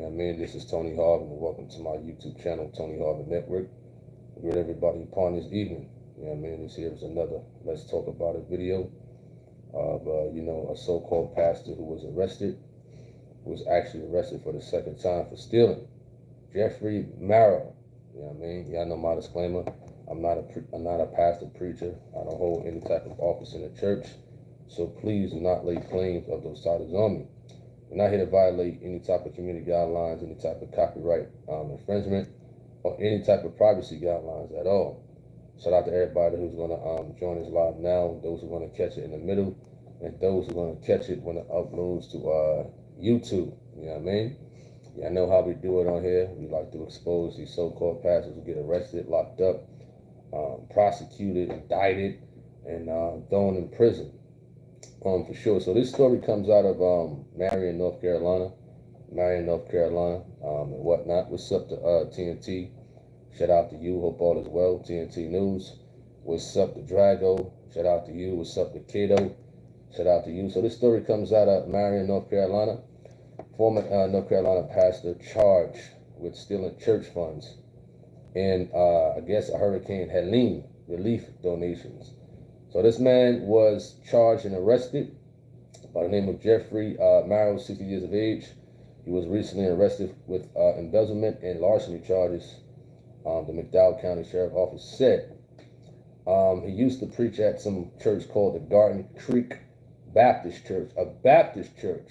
what I mean? This is Tony Harvin, and welcome to my YouTube channel, Tony Harvin Network. Greet everybody upon this evening. You know what I mean? This here is another Let's Talk About It video of, a so-called pastor who was arrested, who was actually arrested for the second time for stealing. Jeffrey Merrow. You know what I mean? Y'all know my disclaimer. I'm not a pastor, preacher. I don't hold any type of office in the church. So please do not lay claims of those titles on me. We're not here to violate any type of community guidelines, any type of copyright infringement, or any type of privacy guidelines at all. Shout out to everybody who's going to join us live now, those who are going to catch it in the middle, and those who are going to catch it when it uploads to YouTube. You know what I mean? Yeah, I know how we do it on here. We like to expose these so-called pastors who get arrested, locked up, prosecuted, indicted, and thrown in prison. For sure. So this story comes out of Marion, North Carolina, and whatnot. What's up to TNT? Shout out to you. Hope all is well. TNT News. What's up to Drago? Shout out to you. What's up to Cato? Shout out to you. So this story comes out of Marion, North Carolina. Former North Carolina pastor charged with stealing church funds and I guess a Hurricane Helene relief donations. So this man was charged and arrested by the name of Jeffrey Merrow, 60 years of age. He was recently arrested with embezzlement and larceny charges, the McDowell County Sheriff Office said. He used to preach at some church called the Garden Creek Baptist Church, a Baptist church.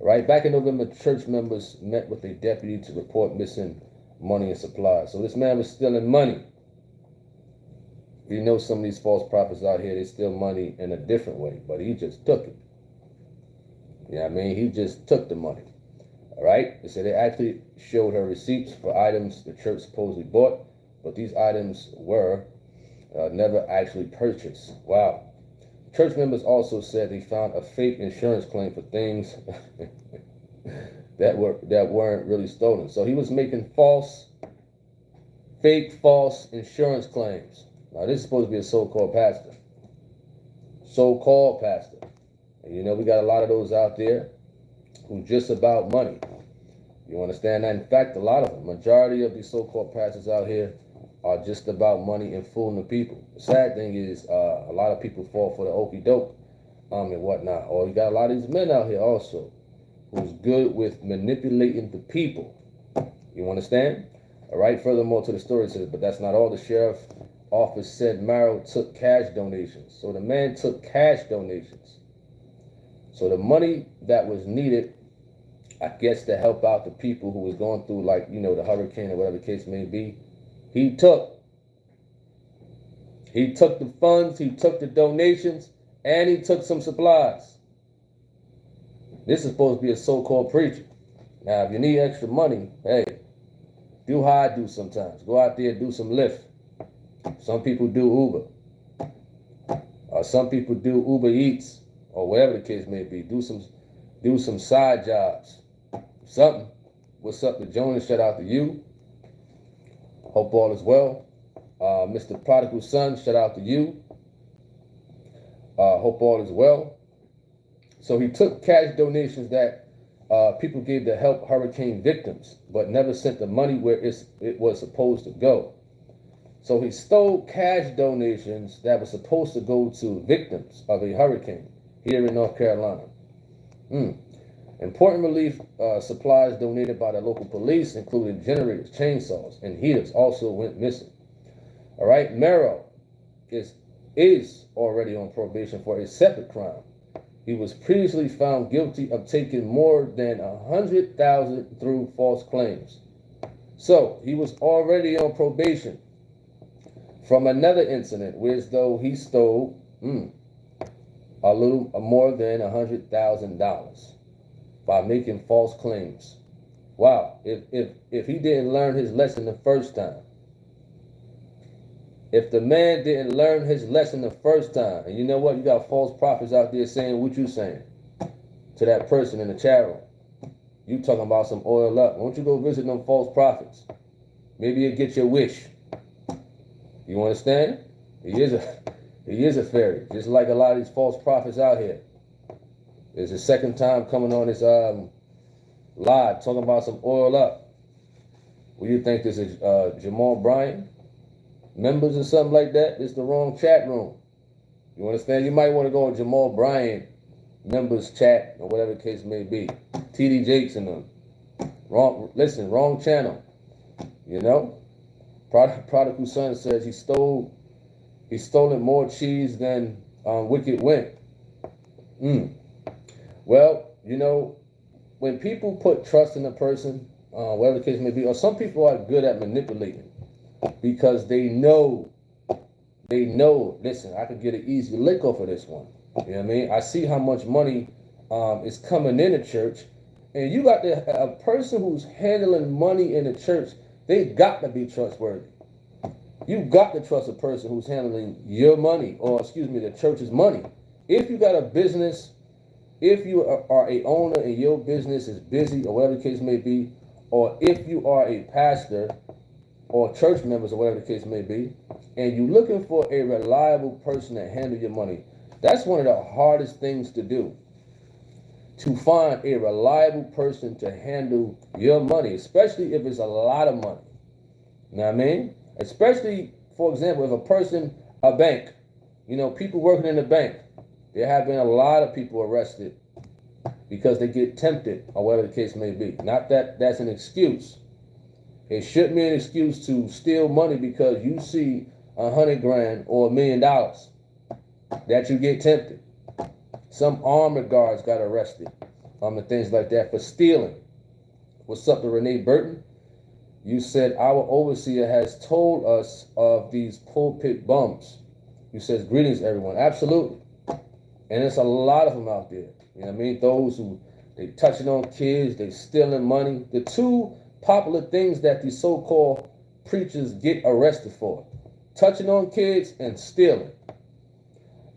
Right? Back in November, church members met with a deputy to report missing money and supplies. So this man was stealing money. You know, some of these false prophets out here, they steal money in a different way, but he just took it. You know what I mean? He just took the money. All right? They said they actually showed her receipts for items the church supposedly bought, but these items were never actually purchased. Wow. Church members also said they found a fake insurance claim for things that weren't really stolen. So he was making fake false insurance claims. Now this is supposed to be a so-called pastor. And you know, we got a lot of those out there who just about money. You understand that? In fact, a lot of them, majority of these so-called pastors out here are just about money and fooling the people. The sad thing is a lot of people fall for the okie doke and whatnot. Or you got a lot of these men out here also who's good with manipulating the people. You understand? All right. Furthermore to the story says, but that's not all. The sheriff office said Merrow took cash donations. So the man took cash donations. So the money that was needed, I guess, to help out the people who was going through, like, you know, the hurricane or whatever the case may be, he took the funds, he took the donations, and he took some supplies. This is supposed to be a so-called preacher. Now, if you need extra money, hey, do how I do sometimes. Go out there and do some Lyft. Some people do Uber. Some people do Uber Eats, or whatever the case may be. Do some side jobs. Something. What's up to Jonas? Shout out to you. Hope all is well. Mr. Prodigal Son, shout out to you. Hope all is well. So he took cash donations that people gave to help hurricane victims, but never sent the money where it was supposed to go. So he stole cash donations that were supposed to go to victims of a hurricane here in North Carolina. Important relief supplies donated by the local police, including generators, chainsaws, and heaters, also went missing. All right, Merrow is already on probation for a separate crime. He was previously found guilty of taking more than $100,000 through false claims. So he was already on probation from another incident, where as though he stole a little more than $100,000. By making false claims. Wow, if he didn't learn his lesson the first time, if the man didn't learn his lesson the first time, and you know what, you got false prophets out there saying what you saying to that person in the chat room. You talking about some oil up. Why don't you go visit them false prophets? Maybe you'll get your wish. You understand? He is a fairy, just like a lot of these false prophets out here. It's the second time coming on this live talking about some oil up. What do you think this is? Jamal Bryant members or something like that? It's the wrong chat room. You understand? You might want to go on Jamal Bryant members chat or whatever the case may be. TD Jakes and them. Wrong. Listen, wrong channel. You know. Prodigal son says he stolen more cheese than Wicked went. Well, you know, when people put trust in a person, whatever the case may be, or some people are good at manipulating because they know, listen, I could get an easy lick off of this one. You know what I mean? I see how much money is coming in the church, and you got a person who's handling money in the church, they got to be trustworthy. You got to trust a person who's handling your money, or excuse me, the church's money. If you got a business, if you are a owner and your business is busy or whatever the case may be, or if you are a pastor or church members or whatever the case may be, and you're looking for a reliable person to handle your money, that's one of the hardest things to do. To find a reliable person to handle your money, especially if it's a lot of money. You know what I mean? Especially, for example, if a bank, you know, people working in the bank, there have been a lot of people arrested because they get tempted or whatever the case may be. Not that that's an excuse. It shouldn't be an excuse to steal money because you see $100,000 or $1 million that you get tempted. Some armored guards got arrested and things like that for stealing. What's up to Renee Burton? You said our overseer has told us of these pulpit bums. You says, greetings, everyone. Absolutely. And there's a lot of them out there. You know what I mean? Those who, they touching on kids, they stealing money. The two popular things that these so-called preachers get arrested for. Touching on kids and stealing.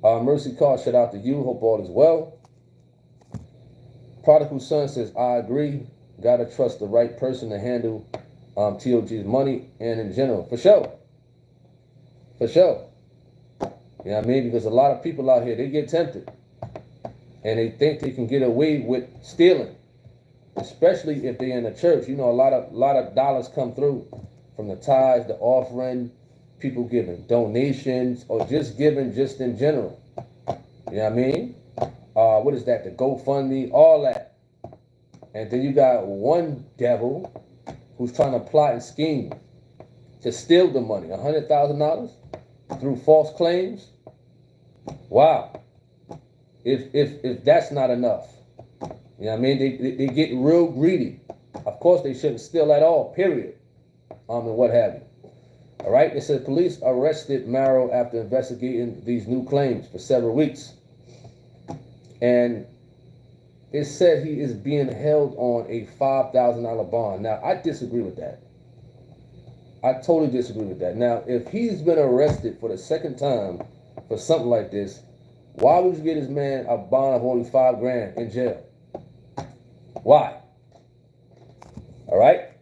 Mercy Carr, shout out to you. Hope all is well. Prodigal Son says, I agree. Gotta trust the right person to handle TOG's money and in general. For sure. For sure. You know what I mean? Because a lot of people out here, they get tempted. And they think they can get away with stealing. Especially if they're in the church. You know, a lot of dollars come through from the tithes, the offering, people giving donations, or just giving just in general. You know what I mean? What is that? The GoFundMe, all that. And then you got one devil who's trying to plot and scheme to steal the money, $100,000 through false claims. Wow. If that's not enough, you know what I mean? They get real greedy. Of course, they shouldn't steal at all, period. And what have you. All right, it says police arrested Merrow after investigating these new claims for several weeks. And it said he is being held on a $5,000 bond. Now, I disagree with that. I totally disagree with that. Now, if he's been arrested for the second time for something like this, why would you get this man a bond of only $5,000 in jail? Why? All right.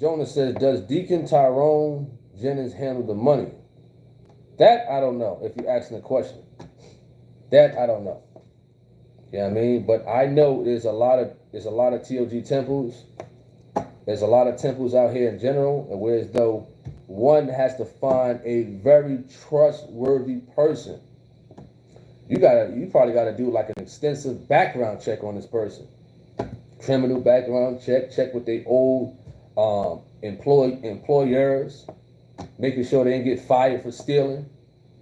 Jonas says, does Deacon Tyrone Jennings handle the money? That I don't know. If you're asking a question, that I don't know. You know what I mean? But I know there's a lot of TOG temples. There's a lot of temples out here in general, and whereas though one has to find a very trustworthy person. You probably gotta do like an extensive background check on this person. Criminal background check with their old employers, making sure they didn't get fired for stealing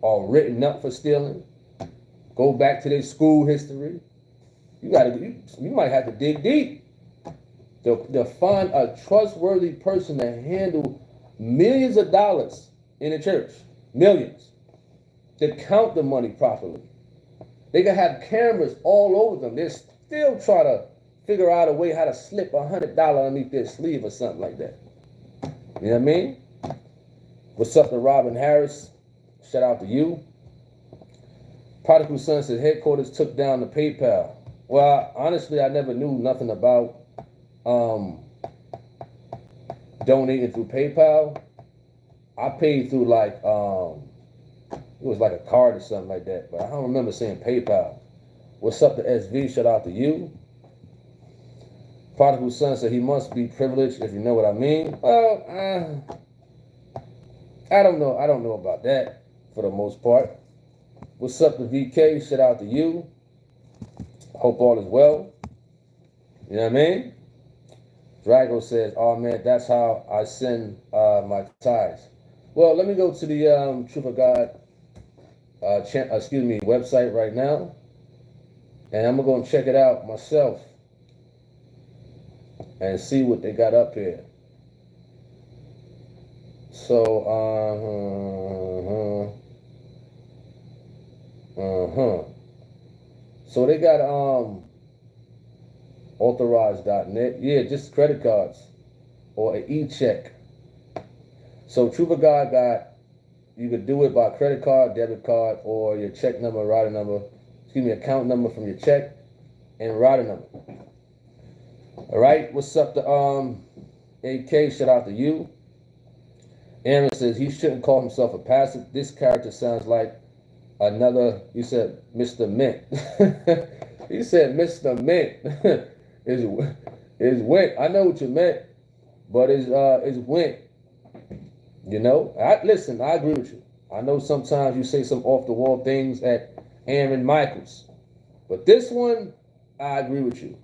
or written up for stealing. Go back to their school history. You might have to dig deep to find a trustworthy person to handle millions of dollars in the church. Millions. To count the money properly. They can have cameras all over them. They're still trying to figure out a way how to slip $100 underneath their sleeve or something like that. You know what I mean? What's up to Robin Harris? Shout out to you. Prodigal Son says headquarters took down the PayPal. Well, honestly, I never knew nothing about donating through PayPal. I paid through like It was like a card or something like that, but I don't remember saying PayPal. What's up to SV? Shout out to you. Prodigal son said he must be privileged, if you know what I mean. Well, I don't know. I don't know about that for the most part. What's up to VK? Shout out to you. Hope all is well. You know what I mean? Drago says, oh man, that's how I send my tithes. Well, let me go to the Truth of God website right now. And I'm going to check it out myself and see what they got up here. So, So they got authorized.net. Yeah, just credit cards or an e-check. So Truth of God got, you could do it by credit card, debit card, or your check number, routing number, account number from your check and routing number. All right, what's up to AK? Shout out to you. Aaron says he shouldn't call himself a pastor. This character sounds like another. You said Mr. Mint. He said Mr. Mint is went. I know what you meant, but is went. You know, I agree with you. I know sometimes you say some off the wall things at Aaron Michaels, but this one I agree with you.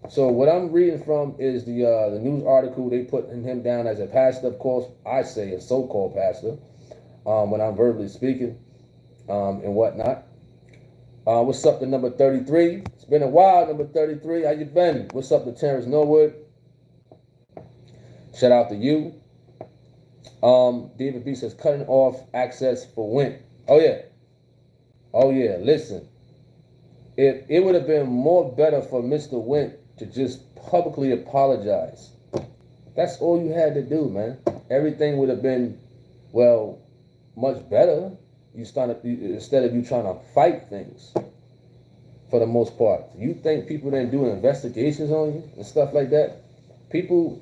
So what I'm reading from is the news article. They put him down as a pastor. Of course, I say a so-called pastor when I'm verbally speaking and whatnot. What's up to number 33? It's been a while, number 33. How you been? What's up to Terrence Norwood? Shout out to you. David B says cutting off access for Went. Oh yeah. Listen, if it would have been more better for Mr. Went to just publicly apologize. That's all you had to do, man. Everything would have been, well, much better. Instead of you trying to fight things. For the most part, you think people didn't do investigations on you and stuff like that? People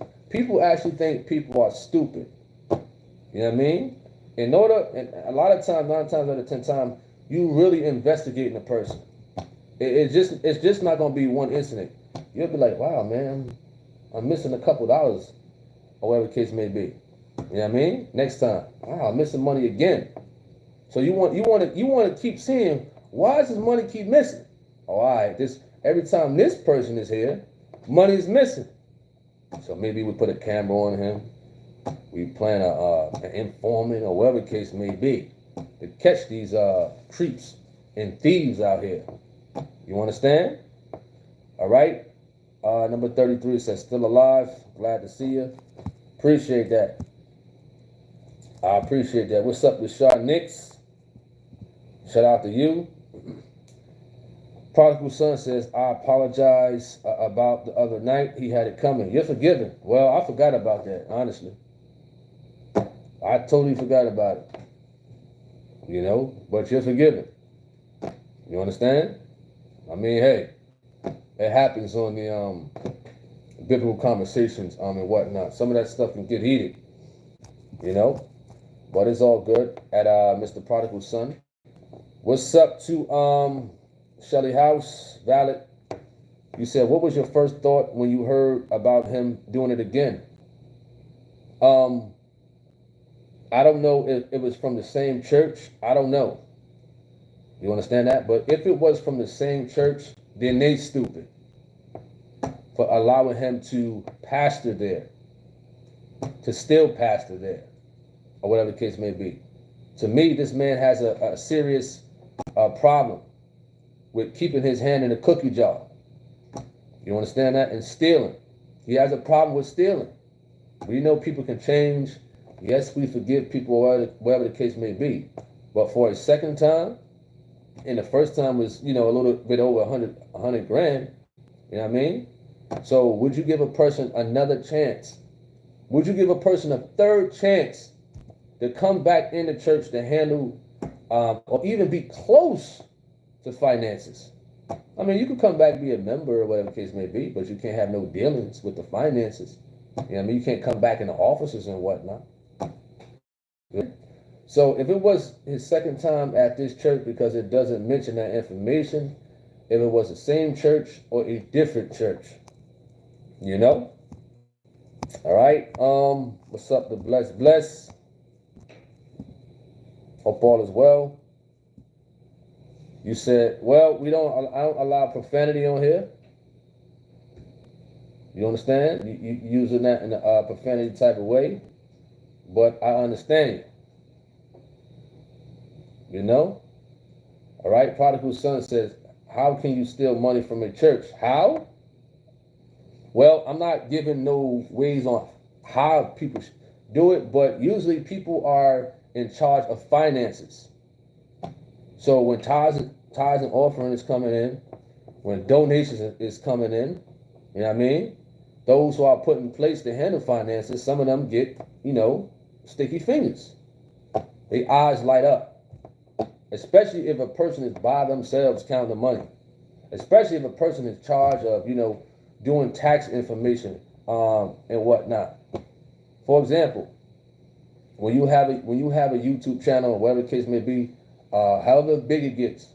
actually think people are stupid. You know what I mean? And a lot of times, 9 times out of 10 times, you really investigating a person. It's just not gonna be one incident. You'll be like, wow, man, I'm missing a couple dollars, or whatever the case may be. You know what I mean? Next time, wow, I'm missing money again. So you want to keep seeing, why does this money keep missing? Oh, all right, every time this person is here, money is missing. So maybe we put a camera on him. We plan an informant or whatever the case may be to catch these creeps and thieves out here. You understand? All right. Number 33 says still alive. Glad to see you. Appreciate that. I appreciate that. What's up, Rashad Nix? Shout out to you. Prodigal son says, I apologize about the other night. He had it coming. You're forgiven. Well, I forgot about that, honestly. I totally forgot about it. You know, but you're forgiven. You understand? I mean, hey, it happens on the biblical conversations and whatnot. Some of that stuff can get heated, you know, but it's all good. At Mr. Prodigal Son. What's up to Shelly House, Valid? You said, what was your first thought when you heard about him doing it again? I don't know if it was from the same church. I don't know. You understand that? But if it was from the same church, then they stupid for allowing him to pastor there, to still pastor there, or whatever the case may be. To me, this man has a serious problem with keeping his hand in the cookie jar. You understand that? And stealing. He has a problem with stealing. We know people can change. Yes, we forgive people, whatever the case may be. But for a second time, and the first time was, a little bit over 100 grand. You know what I mean? So would you give a person another chance? Would you give a person a third chance to come back in the church to handle or even be close to finances? I mean, you can come back and be a member or whatever the case may be, but you can't have no dealings with the finances. You know what I mean? You can't come back in the offices and whatnot. So if it was his second time at this church because it doesn't mention that information, if it was the same church or a different church, you know? All right. What's up, the bless? Hope all is well. You said, well, I don't allow profanity on here. You understand? You using that in a profanity type of way, but I understand you. You know? All right. Prodigal son says, how can you steal money from a church? How? Well, I'm not giving no ways on how people do it, but usually people are in charge of finances. So when tithes and offering is coming in, when donations is coming in, you know what I mean? Those who are put in place to handle finances, some of them get, sticky fingers. Their eyes light up. Especially if a person is by themselves counting the money. Especially if a person is in charge of, doing tax information and whatnot. For example, when you have a YouTube channel or whatever the case may be, however big it gets,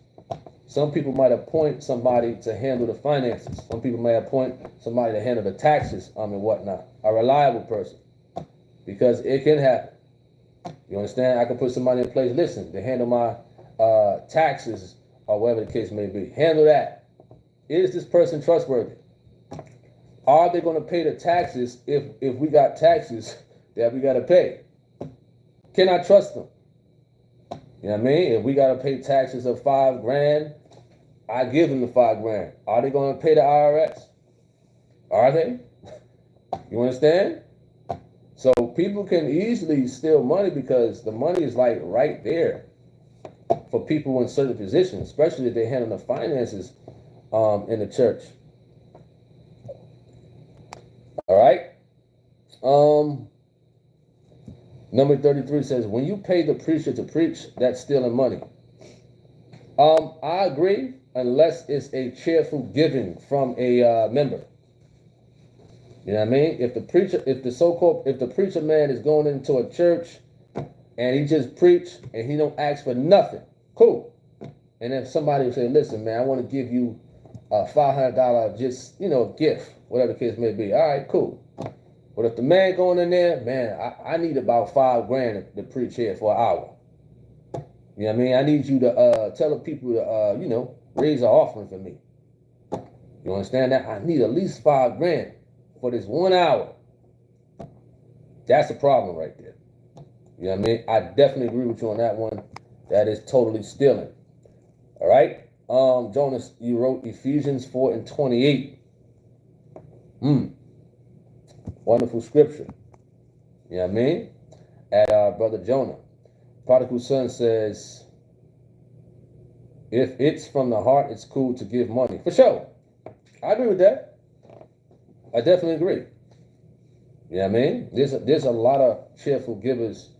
some people might appoint somebody to handle the finances. Some people may appoint somebody to handle the taxes and whatnot. A reliable person, because it can happen. You understand? I can put somebody in place. Listen, to handle my taxes or whatever the case may be. Handle that. Is this person trustworthy? Are they going to pay the taxes if we got taxes that we got to pay? Can I trust them? You know what I mean? If we got to pay taxes of $5,000, I give them the $5,000. Are they going to pay the IRS? Are they? You understand? So people can easily steal money because the money is like right there for people in certain positions, especially if they handle the finances in the church. All right. Number 33 says, when you pay the preacher to preach, that's stealing money. I agree, unless it's a cheerful giving from a member. You know what I mean? If the preacher man is going into a church and he just preach and he don't ask for nothing, cool. And if somebody will say, listen, man, I want to give you a $500 just, gift, whatever the case may be. All right, cool. But if the man going in there, man, I need about $5,000 to preach here for an hour. You know what I mean? I need you to tell the people to, raise an offering for me. You understand that? I need at least $5,000 for this 1 hour. That's a problem right there. You know what I mean? I definitely agree with you on that one. That is totally stealing. All right? Jonas, you wrote Ephesians 4:28. Wonderful scripture. You know what I mean? At Brother Jonah. Prodigal son says, if it's from the heart, it's cool to give money. For sure. I agree with that. I definitely agree. You know what I mean? There's a lot of cheerful givers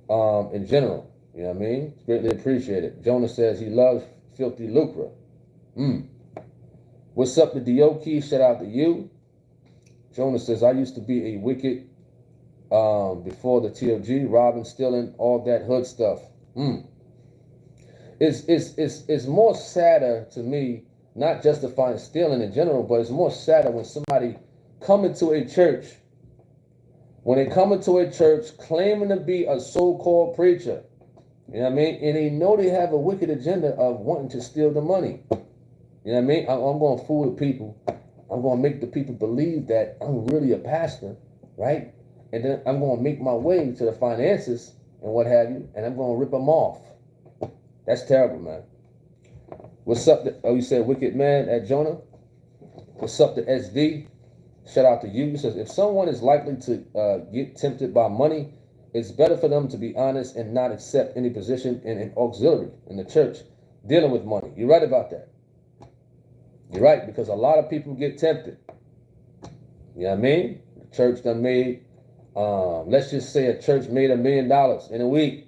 in general. You know what I mean? It's greatly appreciated. Jonah says he loves filthy lucre. What's up to Dioki? Shout out to you. Jonah says, I used to be a wicked before the TLG, robbing, stealing, all that hood stuff. It's more sadder to me, not justifying stealing in general, but it's more sadder when somebody come into a church, claiming to be a so-called preacher, you know what I mean? And they know they have a wicked agenda of wanting to steal the money. You know what I mean? I'm going to fool the people. I'm going to make the people believe that I'm really a pastor, right? And then I'm going to make my way to the finances and what have you, and I'm going to rip them off. That's terrible, man. What's up? You said wicked man at Jonah? What's up to SV? Shout out to you. He says, if someone is likely to get tempted by money, it's better for them to be honest and not accept any position in an auxiliary in the church dealing with money. You're right about that. You're right, because a lot of people get tempted. You know what I mean? The church done made, let's just say a church made $1 million in a week.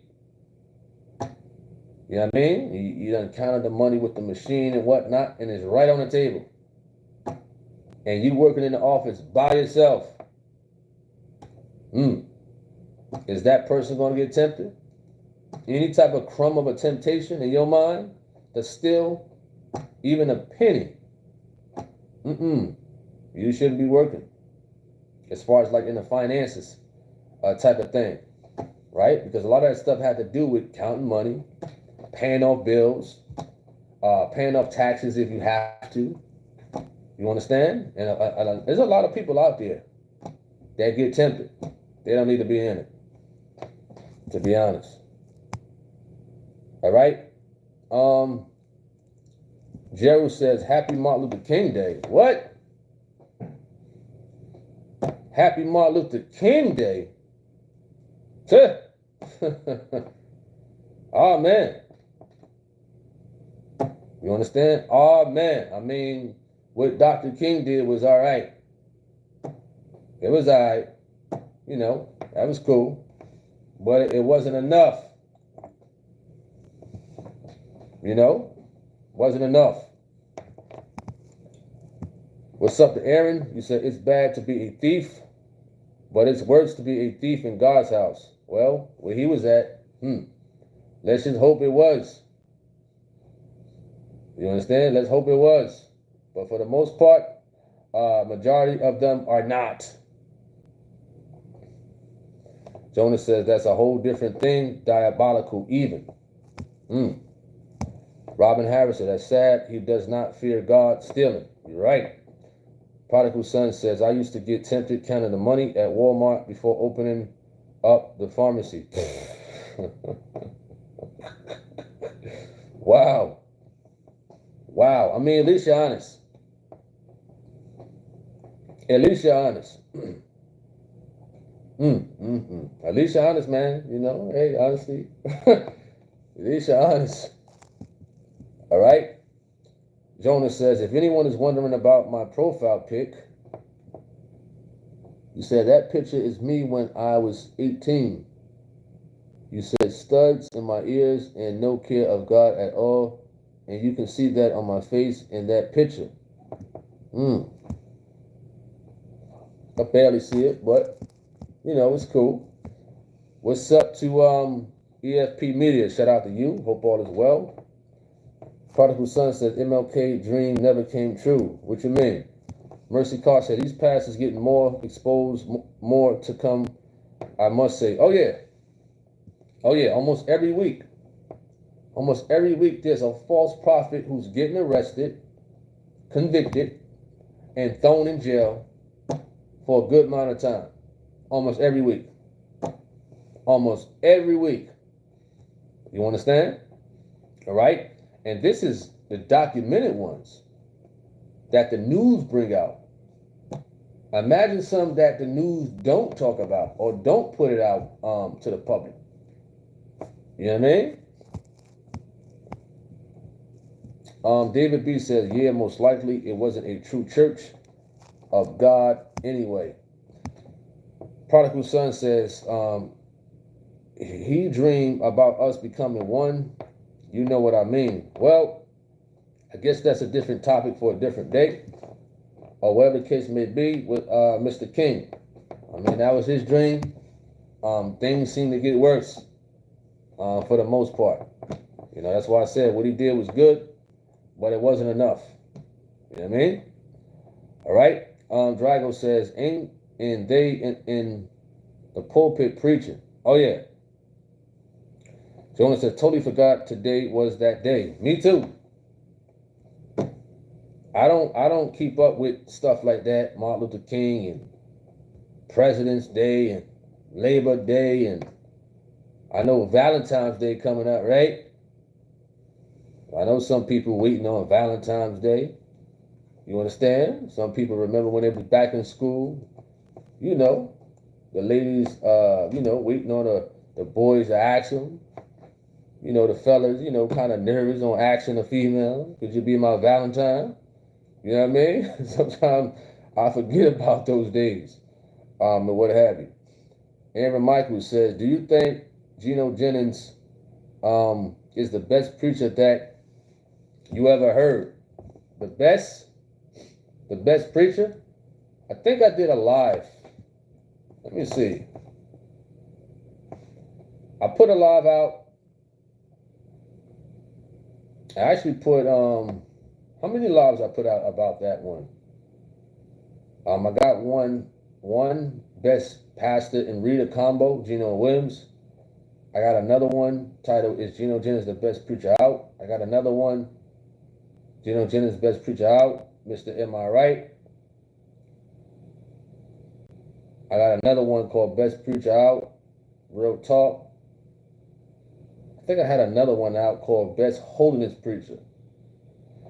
You know what I mean? You done counted the money with the machine and whatnot, and it's right on the table. And you working in the office by yourself. Is that person going to get tempted? any type of crumb of a temptation in your mind to steal even a penny, you shouldn't be working. As far as like in the finances type of thing, right? Because a lot of that stuff had to do with counting money, paying off bills, paying off taxes if you have to. You understand? And there's a lot of people out there that get tempted. They don't need to be in it, to be honest. All right? Gerald says, Happy Martin Luther King Day. What? Happy Martin Luther King Day? Oh, man. You understand? Oh, man. I mean, what Dr. King did was all right. It was all right. You know, that was cool. But it wasn't enough. You know? Wasn't enough. What's up to Aaron? You said it's bad to be a thief, but it's worse to be a thief in God's house. Well, where he was at, let's just hope it was. You understand? Let's hope it was. But for the most part, majority of them are not. Jonas says that's a whole different thing, diabolical even. Robin Harris said that's sad. He does not fear God stealing. You're right. Prodigal Son says, I used to get tempted counting the money at Walmart before opening up the pharmacy. Wow. Wow. I mean, at least you're honest. At least you're honest. At least you're honest, man. You know, hey, honestly. At least you're honest. All right? Jonas says, if anyone is wondering about my profile pic, you said that picture is me when I was 18. You said studs in my ears and no care of God at all. And you can see that on my face in that picture. I barely see it, but, you know, it's cool. What's up to EFP Media? Shout out to you. Hope all is well. Prodigal Son says MLK dream never came true. What you mean? Mercy Carr said these pastors getting more exposed, more to come, I must say. Oh yeah. Almost every week. Almost every week there's a false prophet who's getting arrested, convicted, and thrown in jail for a good amount of time. Almost every week. Almost every week. You understand? All right? And this is the documented ones that the news bring out. Imagine some that the news don't talk about or don't put it out to the public. You know what I mean? David B says, yeah, most likely it wasn't a true church of God anyway. Prodigal Son says, he dreamed about us becoming one. You know what I mean. Well, I guess that's a different topic for a different day, or whatever the case may be with Mr. King. I mean, that was his dream. Things seem to get worse for the most part. You know, that's why I said what he did was good, but it wasn't enough. You know what I mean? All right. Drago says, ain't they in the pulpit preaching? Oh, yeah. Jonas says, totally forgot today was that day. Me too. I don't keep up with stuff like that. Martin Luther King and President's Day and Labor Day, and I know Valentine's Day coming up, right? I know some people waiting on Valentine's Day. You understand? Some people remember when they was back in school. You know, the ladies, waiting on the boys to ask them. You know, the fellas, kind of nervous on asking a female, could you be my Valentine? You know what I mean? Sometimes I forget about those days, and what have you. Aaron Michaels says, do you think Geno Jennings is the best preacher that you ever heard? The best preacher? I think I did a live. Let me see. I put a live out I actually put how many lives I put out about that one? I got one best pastor and reader combo, Geno Williams. I got another one titled "Is Geno Jennings the best preacher out?" I got another one, Geno Jennings best preacher out, Mr. Am I Right? I got another one called Best Preacher Out, Real Talk. I think I had another one out called Best Holiness Preacher.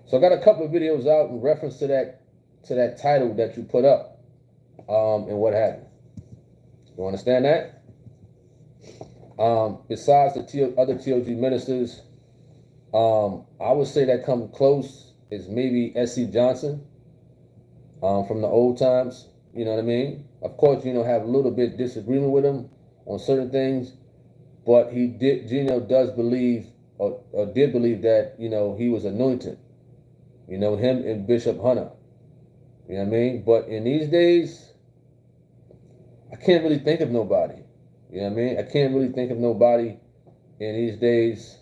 So I got a couple of videos out in reference to that title that you put up, and what happened. You understand that? Besides the other TOG ministers, I would say that come close is maybe S.C. Johnson, from the old times. You know what I mean? Of course, have a little bit disagreement with him on certain things, but Geno does believe, or did believe that, he was anointed. Him and Bishop Hunter. You know what I mean? But in these days, I can't really think of nobody. You know what I mean? I can't really think of nobody in these days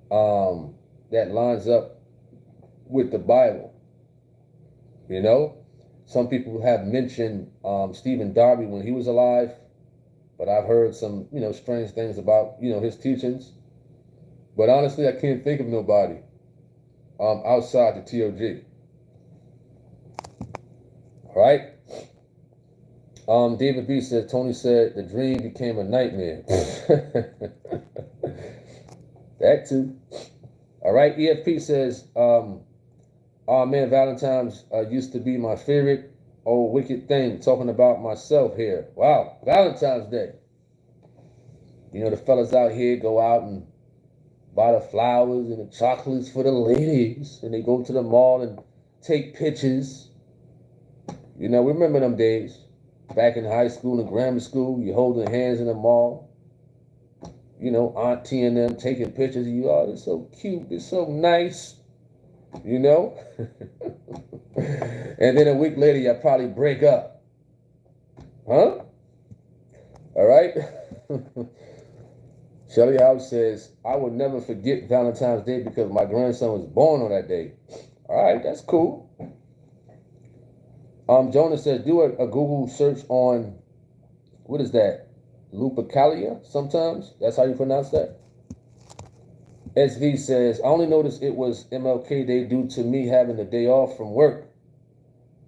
that lines up with the Bible. Some people have mentioned Stephen Darby when he was alive, but I've heard some, strange things about, his teachings. But honestly, I can't think of nobody outside the TOG. All right? David B says, Tony said the dream became a nightmare. That too. All right, EFP says, oh man, Valentine's used to be my favorite old wicked thing, talking about myself here. Wow, Valentine's Day. The fellas out here go out and buy the flowers and the chocolates for the ladies, and they go to the mall and take pictures. Remember them days. Back in high school and grammar school, you holding hands in the mall. Auntie and them taking pictures of you. Oh, they're so cute. They're so nice. And then a week later, you'll probably break up. Huh? All right? Shelly House says, I will never forget Valentine's Day because my grandson was born on that day. All right, that's cool. Jonas says, do a Google search on, what is that? Lupercalia sometimes? That's how you pronounce that? SV says, I only noticed it was MLK Day due to me having the day off from work.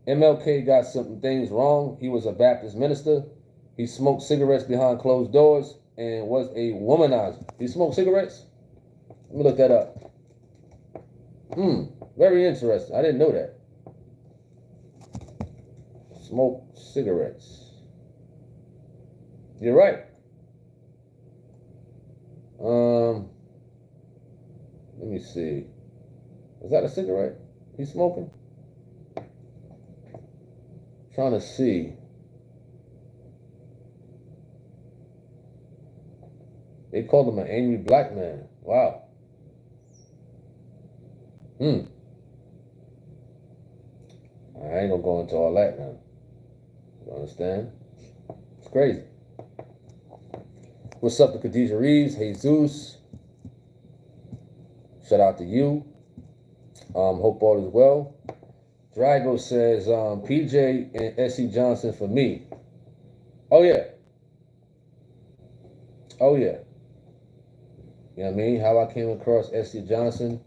MLK got some things wrong. He was a Baptist minister. He smoked cigarettes behind closed doors and was a womanizer. He smoked cigarettes? Let me look that up. Very interesting. I didn't know that. Smoke cigarettes. You're right. Let me see. Is that a cigarette he's smoking? Trying to see. They called him an angry black man. Wow. I ain't gonna go into all that now. You understand? It's crazy. What's up to Khadijah Reeves? Jesus. Shout out to you. Hope all is well. Drago says, PJ and S.C. Johnson for me. Oh, yeah. Oh, yeah. You know what I mean? How I came across S.C. Johnson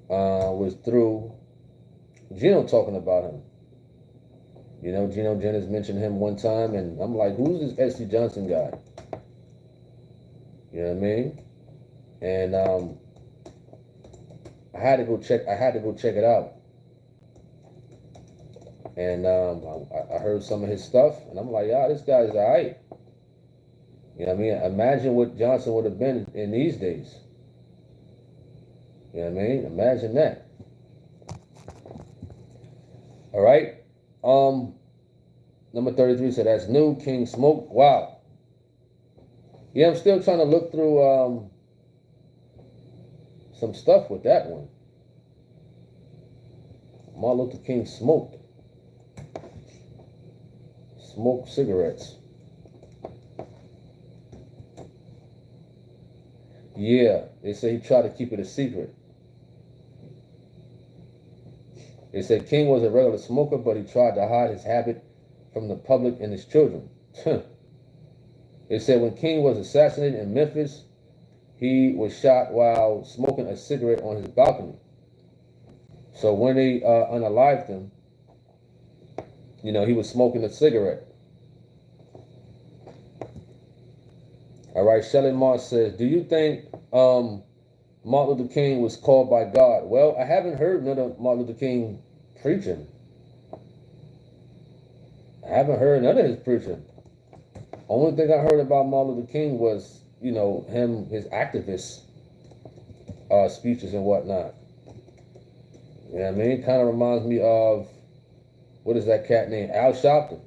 was through Geno talking about him. Geno Jennings mentioned him one time, and I'm like, who's this S.C. Johnson guy? You know what I mean? And I had to go check it out. And I heard some of his stuff, and I'm like, this guy's all right. You know what I mean? Imagine what Johnson would have been in these days. You know what I mean? Imagine that. All right. Number 33 said, that's new. King Smoke. Wow. Yeah, I'm still trying to look through some stuff with that one. Martin Luther King smoked cigarettes. Yeah, they say he tried to keep it a secret. It said King was a regular smoker, but he tried to hide his habit from the public and his children. It said when King was assassinated in Memphis, he was shot while smoking a cigarette on his balcony. So when they unalived him, you know, he was smoking a cigarette. All right, Shelley Moss says, do you think Martin Luther King was called by God? Well, I haven't heard none of Martin Luther King preaching. I haven't heard none of his preaching. Only thing I heard about Martin Luther King was, you know, his activist speeches and whatnot. You know what I mean? Kind of reminds me of, what is that cat named? Al Sharpton.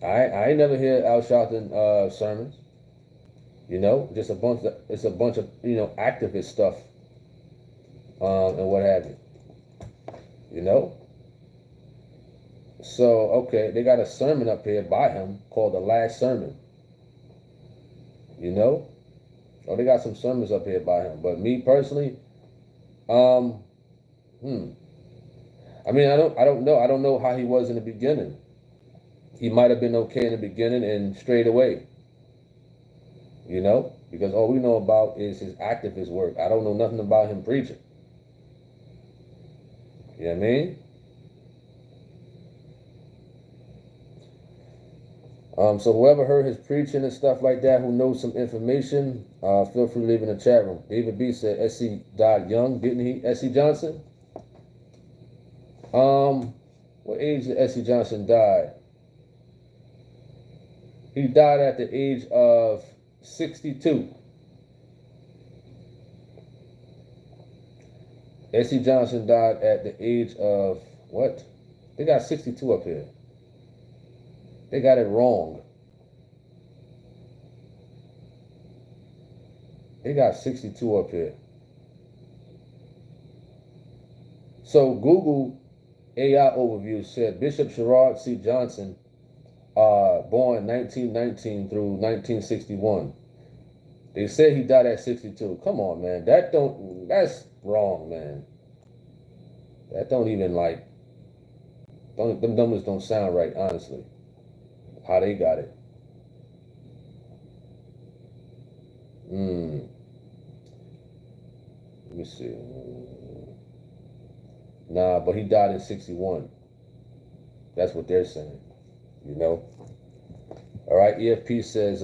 I ain't never hear Al Sharpton sermons. You know, just it's a bunch of, you know, activist stuff and what have you. You know? So, okay, they got a sermon up here by him called The Last Sermon. You know? Oh, they got some sermons up here by him. But me personally, I mean, I don't know. I don't know how he was in the beginning. He might have been okay in the beginning and strayed away. You know? Because all we know about is his activist work. I don't know nothing about him preaching. You know what I mean? So whoever heard his preaching and stuff like that, who knows some information, feel free to leave in the chat room. David B said S.C. died young, didn't he? S.C. Johnson? What age did S.C. Johnson die? He died at the age of 62. S.C. Johnson died at the age of, what? They got 62 up here. They got it wrong. They got 62 up here. So Google AI overview said Bishop Sherrod C. Johnson, born 1919 through 1961. They said he died at 62. Come on, man. That's wrong, man. That don't even them numbers don't sound right, honestly. How they got it. Let me see. Nah, but he died in 61. That's what they're saying. You know? All right, EFP says,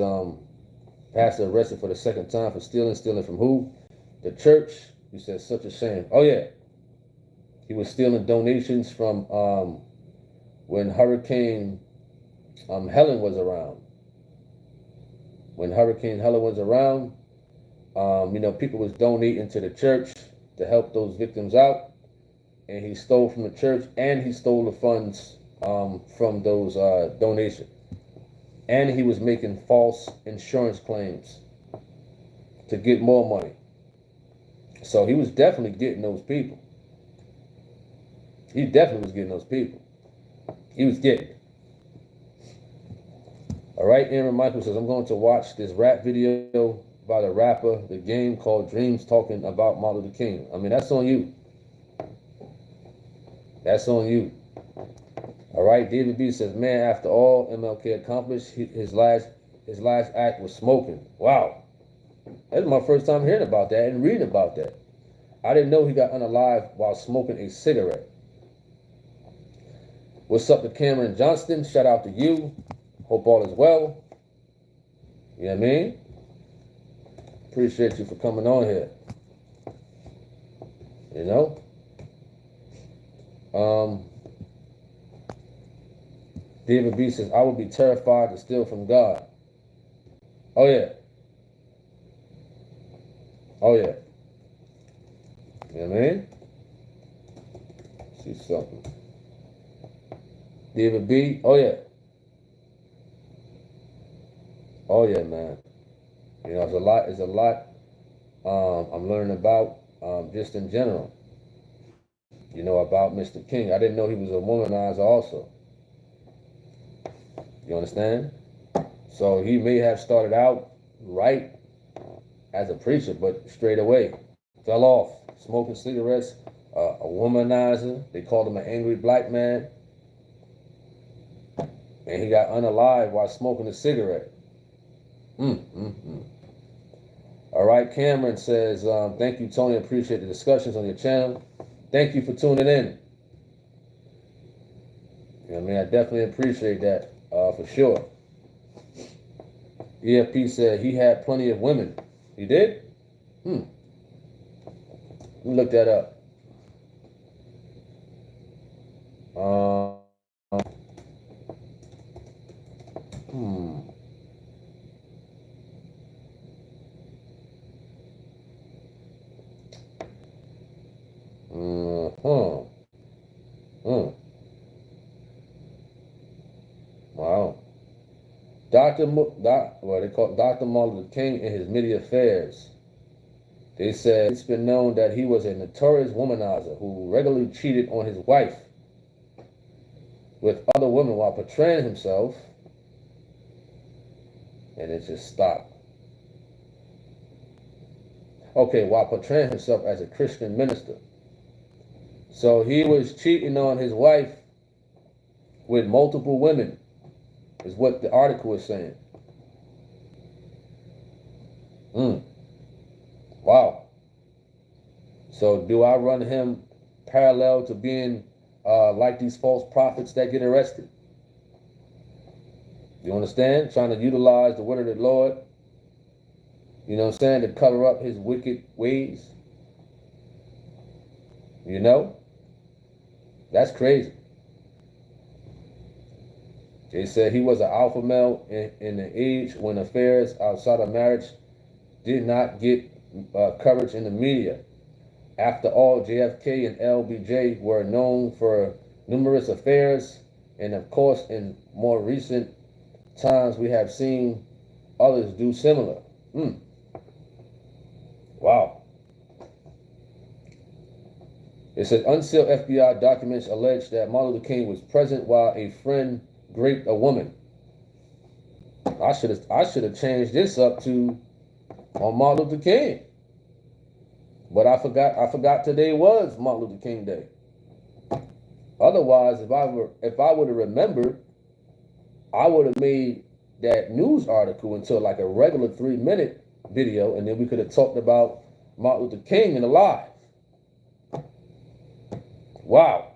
pastor arrested for the second time for stealing. Stealing from who? The church. He says, such a shame. Oh, yeah. He was stealing donations from when Hurricane Helen was around. When Hurricane Helen was around, you know, people was donating to the church to help those victims out. And he stole from the church, and he stole the funds from those donations. And he was making false insurance claims to get more money. So he was definitely getting those people. He definitely was getting those people. He was getting it. All right, Aaron Michael says, I'm going to watch this rap video by the rapper, The Game, called Dreams, talking about Martin Luther King. I mean, that's on you. That's on you. All right, David B says, man, after all MLK accomplished, his last act was smoking. Wow. That's my first time hearing about that and reading about that. I didn't know he got unalived while smoking a cigarette. What's up to Cameron Johnston? Shout out to you. Hope all is well. You know what I mean? Appreciate you for coming on here. You know? David B says, I would be terrified to steal from God. Oh, yeah. Oh, yeah. You know what I mean? See something. David B, oh, yeah. Oh, yeah, man. You know, it's a lot I'm learning about just in general. You know, about Mr. King. I didn't know he was a womanizer also. You understand? So he may have started out right as a preacher, but straight away fell off, smoking cigarettes, a womanizer. They called him an angry black man. And he got unalived while smoking a cigarette. All right, Cameron says, thank you, Tony. Appreciate the discussions on your channel. Thank you for tuning in. You know what I mean? I definitely appreciate that, for sure. EFP said he had plenty of women. He did? Let me look that up. Wow. They call Dr. Martin Luther King in his media affairs. They said it's been known that he was a notorious womanizer who regularly cheated on his wife with other women while portraying himself, and it just stopped. Okay, while portraying himself as a Christian minister. So he was cheating on his wife with multiple women, is what the article is saying. Wow. So do I run him parallel to being like these false prophets that get arrested? You understand? Trying to utilize the word of the Lord, you know what I'm saying, to cover up his wicked ways. You know? That's crazy. They said he was an alpha male in the age when affairs outside of marriage did not get coverage in the media. After all, JFK and LBJ were known for numerous affairs, and of course, in more recent times, we have seen others do similar. Wow. It says unsealed FBI documents allege that Martin Luther King was present while a friend raped a woman. I should have changed this up to on Martin Luther King. But I forgot today was Martin Luther King Day. Otherwise, if I would have remembered, I would have made that news article into like a regular 3-minute video, and then we could have talked about Martin Luther King and alive. Wow.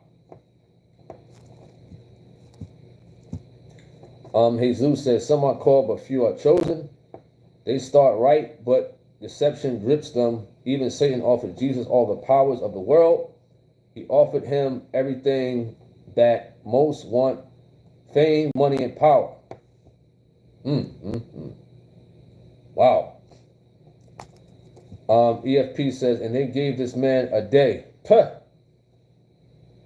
Jesus says, some are called, but few are chosen. They start right, but deception grips them. Even Satan offered Jesus all the powers of the world. He offered him everything that most want: fame, money, and power. Wow. EFP says, and they gave this man a day. Puh.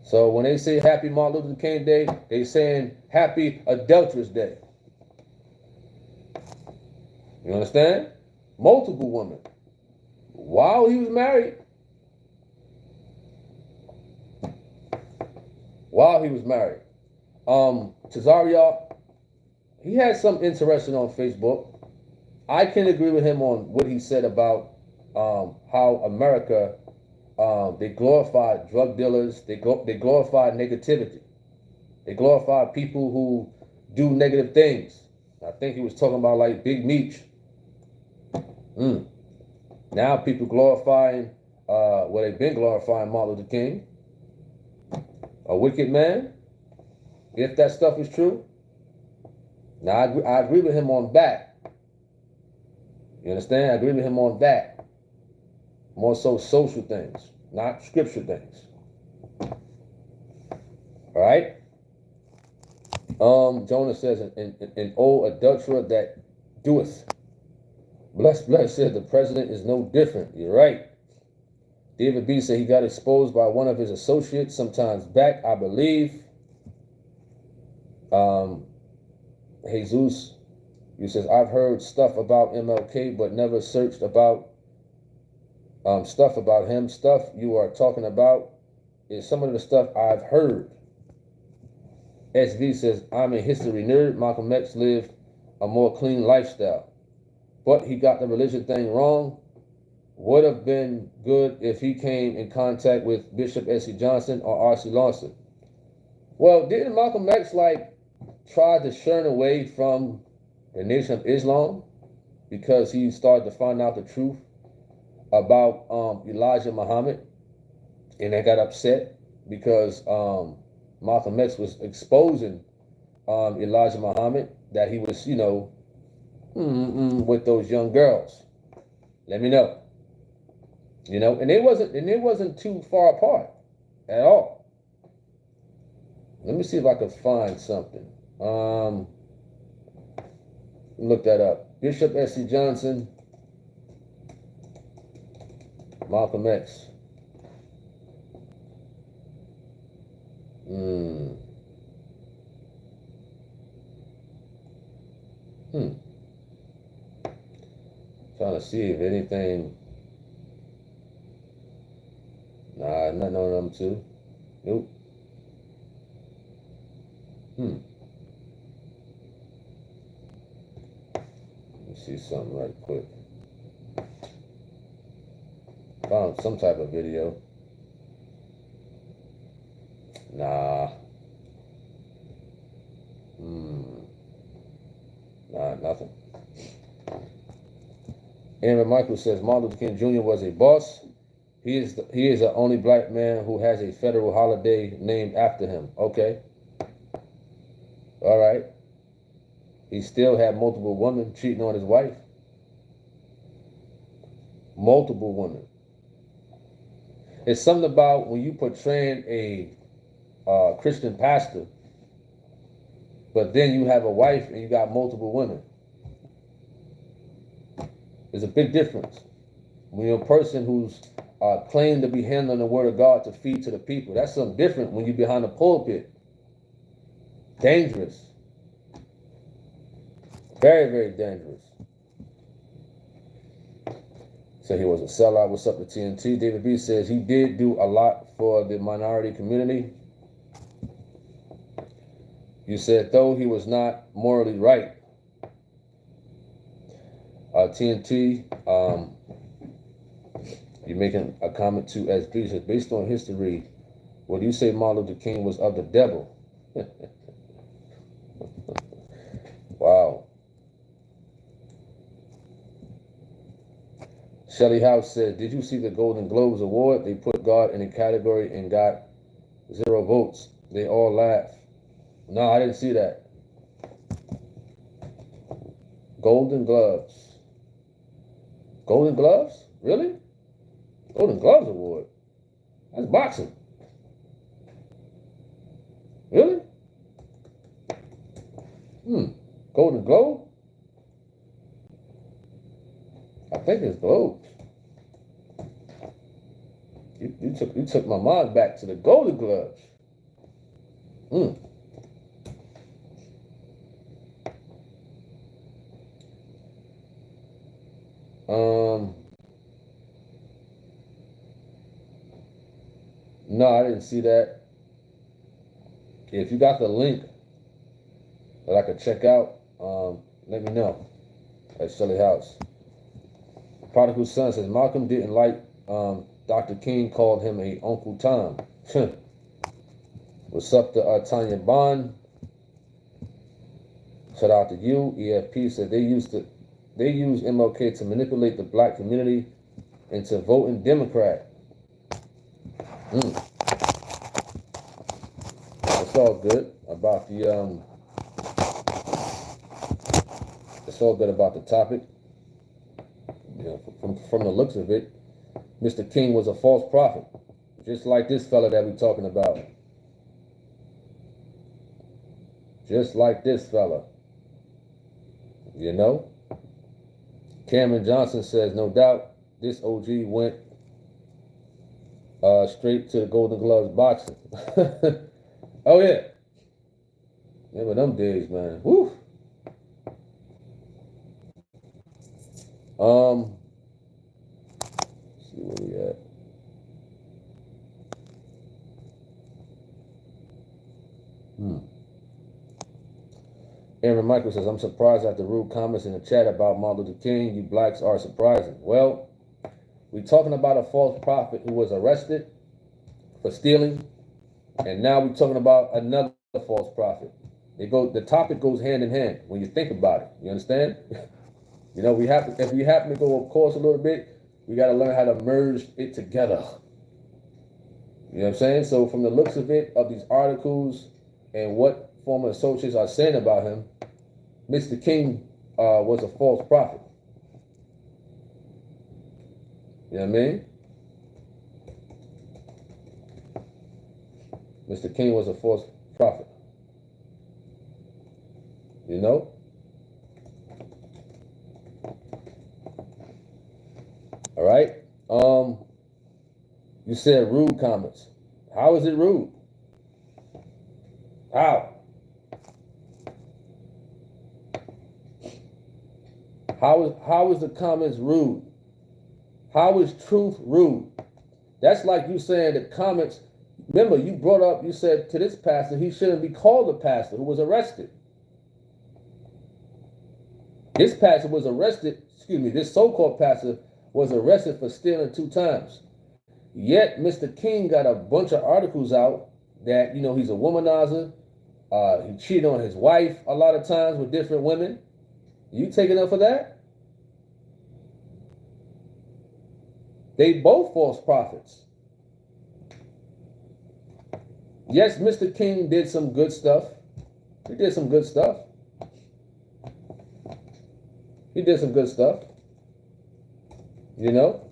So when they say happy Martin Luther King Day, they saying happy adulterous day. You understand? Multiple women. While he was married. While he was married. Cesario, he had something interesting on Facebook. I can agree with him on what he said about how America, they glorify drug dealers, they glorify negativity. They glorify people who do negative things. I think he was talking about like Big Meech. Now people glorifying, they've been glorifying Martin Luther King. A wicked man, if that stuff is true. Now I agree with him on that. You understand? I agree with him on that. More so social things, not scripture things. All right? Jonah says, an old adulterer that doeth. Bless said the president is no different. You're right. David B said he got exposed by one of his associates sometimes back, I believe. Jesus, he says, I've heard stuff about MLK, but never searched about stuff about him. Stuff you are talking about is some of the stuff I've heard. SV says, I'm a history nerd. Malcolm X lived a more clean lifestyle, but he got the religion thing wrong. would have been good if he came in contact with Bishop S.C. Johnson or R.C. Lawson. Well, didn't Malcolm X try to shun away from the Nation of Islam because he started to find out the truth about Elijah Muhammad, and they got upset because Malcolm X was exposing Elijah Muhammad, that he was, with those young girls. Let me know. And it wasn't too far apart at all. Let me see if I could find something. Look that up. Bishop S.C. Johnson, Malcolm X. Trying to see if anything. Nah, nothing on them too. Nope. Let me see something right quick. Found some type of video. Nah. Nah, nothing. Aaron Michael says Martin Luther King Jr. was a boss. He is the only black man who has a federal holiday named after him. Okay. All right. He still had multiple women cheating on his wife. Multiple women. It's something about when you portraying a Christian pastor, but then you have a wife and you got multiple women. There's a big difference. When you're a person who's claiming to be handling the word of God to feed to the people, that's something different when you're behind the pulpit. Dangerous. Very, very dangerous. So he was a sellout. What's up to TNT? David B says he did do a lot for the minority community. You said, though he was not morally right. TNT, you're making a comment to SB says, based on history, would you say Martin Luther King was of the devil? Wow. Shelly House says, did you see the Golden Globes Award? They put God in a category and got 0 votes. They all laughed. No, I didn't see that. Golden Gloves. Golden Gloves? Really? Golden Gloves Award? That's boxing. Really? Golden Globe? I think it's Globes. You took my mind back to the Golden Gloves. No, I didn't see that. If you got the link that I could check out, let me know. At Shelly House. Prodigal Son says Malcolm didn't like Dr. King called him a Uncle Tom. What's up to Tanya Bond? Shout out to you. EFP said they used MLK to manipulate the black community into voting Democrat. It's all good about the it's all good about the topic. From the looks of it, Mr. King was a false prophet, just like this fella that we're talking about. Just like this fella. Cameron Johnson says, no doubt, this OG went straight to the Golden Gloves boxing. Oh, yeah. Remember them days, man. Woo. Let's see where we at. Aaron Michael says, I'm surprised at the rude comments in the chat about Martin Luther King. You blacks are surprising. Well, We're talking about a false prophet who was arrested for stealing, and now we're talking about another false prophet. The topic goes hand in hand when you think about it. You understand? You know, if we happen to go off course a little bit, we got to learn how to merge it together. You know what I'm saying? So from the looks of it, of these articles and what former associates are saying about him, Mr. King was a false prophet. You know what I mean? Mr. King was a false prophet. You know? All right? You said rude comments. How is it rude? How? How is the comments rude? How is truth rude? That's like you saying the comments. Remember, you brought up, you said to this pastor, he shouldn't be called a pastor who was arrested. This pastor was arrested, this so-called pastor was arrested for stealing 2 times. Yet Mr. King got a bunch of articles out that, you know, he's a womanizer. He cheated on his wife a lot of times with different women. You taking up for that? They both false prophets. Yes, Mr. King did some good stuff. He did some good stuff. He did some good stuff. You know?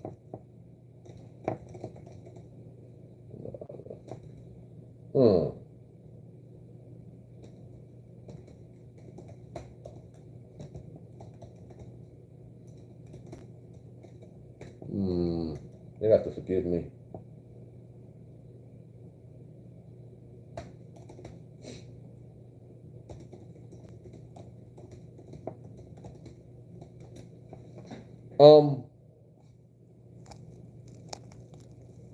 They have to forgive me.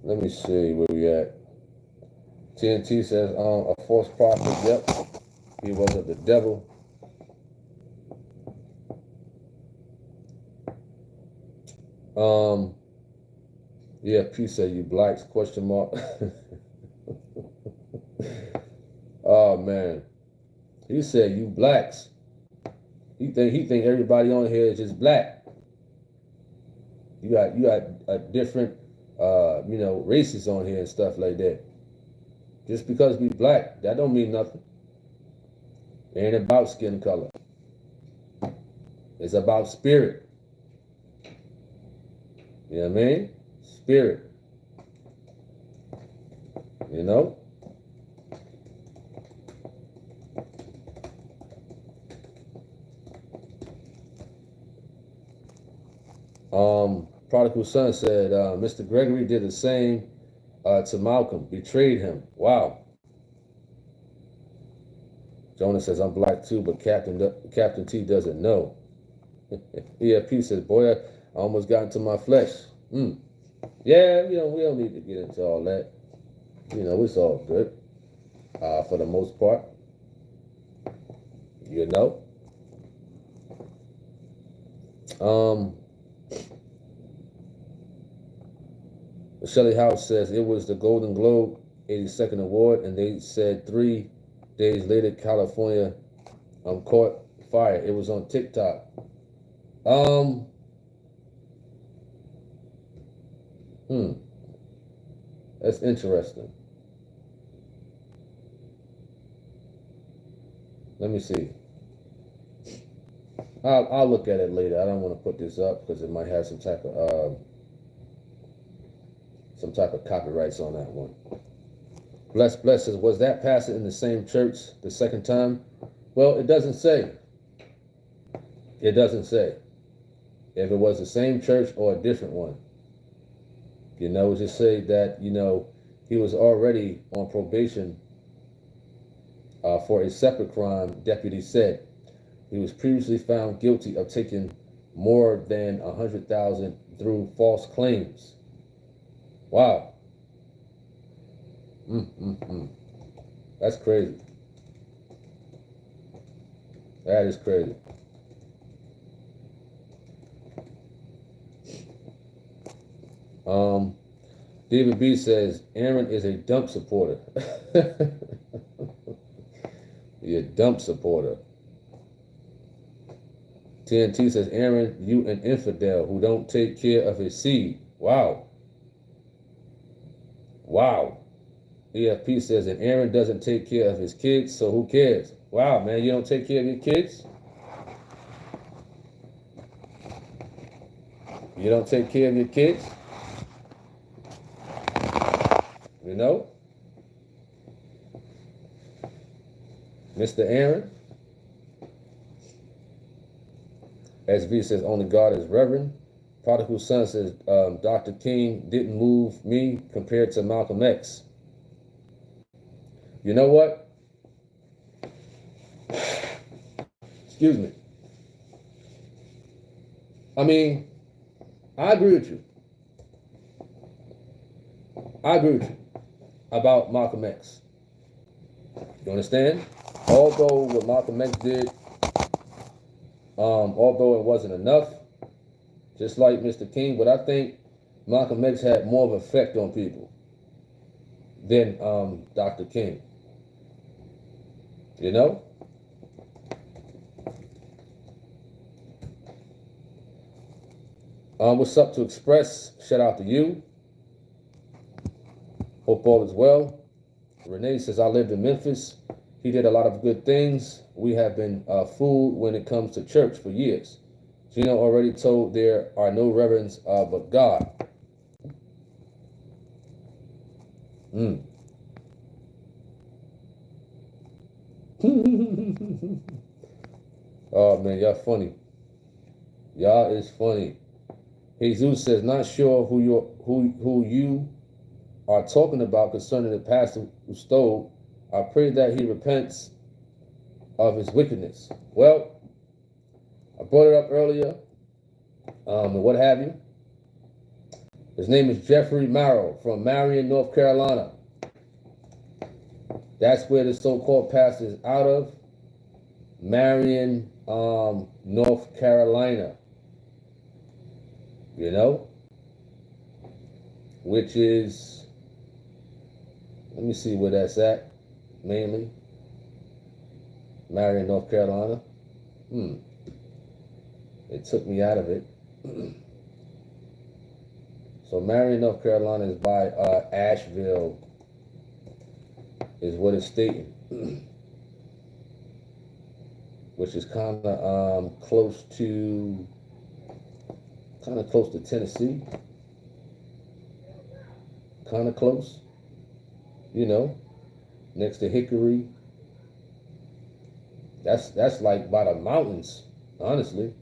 Let me see where we at. TNT says, a false prophet. Yep, he was of the devil. Yeah, P said you blacks, question mark. Oh man. He said you blacks. He think everybody on here is just black. You got a different you know, races on here and stuff like that. Just because we black, that don't mean nothing. It ain't about skin color. It's about spirit. You know what I mean? Spirit. You know? Prodigal Son said, Mr. Gregory did the same to Malcolm, betrayed him. Wow. Jonah says, I'm black too, but Captain T doesn't know. EFP says, boy, I almost got into my flesh. Yeah, you know, we don't need to get into all that. You know, it's all good for the most part. You know? Shelley House says it was the Golden Globe 82nd award, and they said 3 days later California caught fire. It was on TikTok. That's interesting. Let me see. I'll look at it later. I don't want to put this up because it might have some type of copyrights on that one. Bless says, was that pastor in the same church the second time? Well, it doesn't say. It doesn't say if it was the same church or a different one. You know, it just say that, you know, he was already on probation for a separate crime, deputy said. He was previously found guilty of taking more than $100,000 through false claims. Wow. That's crazy. That is crazy. David B says Aaron is a dump supporter. You're a dump supporter. TNT says, Aaron, you an infidel who don't take care of his seed. Wow. Wow. EFP says, and Aaron doesn't take care of his kids, so who cares? Wow, man, you don't take care of your kids? You don't take care of your kids? You know? Mr. Aaron? SV says, only God is reverend. Prodigal Son says, Dr. King didn't move me compared to Malcolm X. You know what? Excuse me. I mean, I agree with you. I agree with you about Malcolm X. You understand? Although what Malcolm X did, although it wasn't enough, just like Mr. King, but I think Malcolm X had more of an effect on people than Dr. King. You know? What's up to Express? Shout out to you. Hope all is well. Renee says, I lived in Memphis. He did a lot of good things. We have been fooled when it comes to church for years. Gino already told there are no reverends but God. Oh man, y'all funny. Y'all is funny. Jesus says, not sure who you are talking about concerning the pastor who stole. I pray that he repents of his wickedness. Well, I brought it up earlier, and what have you. His name is Jeffrey Merrow from Marion, North Carolina. That's where the so-called pastor is out of. Marion, North Carolina. You know? Which is, let me see where that's at, mainly. Marion, North Carolina. It took me out of it. So Marion, North Carolina is by Asheville, is what it's stating. Which is kind of close to Tennessee. Kind of close, you know, next to Hickory. That's like by the mountains, honestly.